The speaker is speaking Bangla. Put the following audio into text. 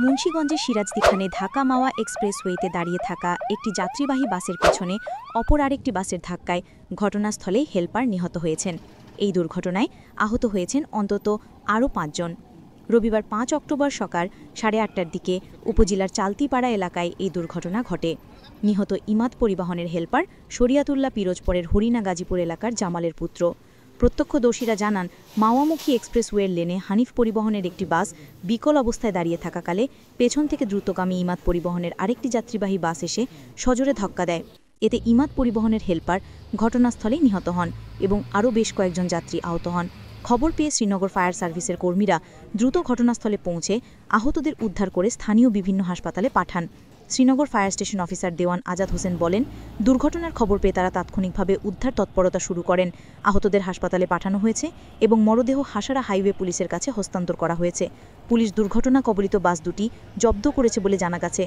মুন্সিগঞ্জের সিরাজদিখানে ঢাকা মাওয়া এক্সপ্রেসওয়েতে দাঁড়িয়ে থাকা একটি যাত্রীবাহী বাসের পেছনে অপর আরেকটি বাসের ধাক্কায় ঘটনাস্থলেই হেলপার নিহত হয়েছেন। এই দুর্ঘটনায় আহত হয়েছেন অন্তত আরও ৫ জন। রবিবার ৫ অক্টোবর সকাল ৮:৩০টার দিকে উপজেলার চালতিপাড়া এলাকায় এই দুর্ঘটনা ঘটে। নিহত ইমাদ পরিবহনের হেলপার শরিয়াতুল্লাহ পিরোজপুরের হরিণা গাজীপুর এলাকার জামালের পুত্র। প্রত্যক্ষদর্শীরা জানান, মাওয়ামুখী এক্সপ্রেসওয়ের লেনে হানিফ পরিবহনের একটি বাস বিকল অবস্থায় দাঁড়িয়ে থাকাকালে পেছন থেকে দ্রুতগামী ইমাদ পরিবহনের আরেকটি যাত্রীবাহী বাস এসে সজোরে ধাক্কা দেয়। এতে ইমাদ পরিবহনের হেলপার ঘটনাস্থলেই নিহত হন এবং আরও বেশ কয়েকজন যাত্রী আহত হন। খবর পেয়ে শ্রীনগর ফায়ার সার্ভিসের কর্মীরা দ্রুত ঘটনাস্থলে পৌঁছে আহতদের উদ্ধার করে স্থানীয় বিভিন্ন হাসপাতালে পাঠান। শ্রীনগর ফায়ার স্টেশন অফিসার দেওয়ান আজাদ হোসেন বলেন, দুর্ঘটনার খবর পেয়ে তারা তাৎক্ষণিকভাবে উদ্ধার তৎপরতা শুরু করেন। আহতদের হাসপাতালে পাঠানো হয়েছে এবং মরদেহ হাসারা হাইওয়ে পুলিশের কাছে হস্তান্তর করা হয়েছে। পুলিশ দুর্ঘটনা কবলিত বাস দুটি জব্দ করেছে বলে জানা গেছে।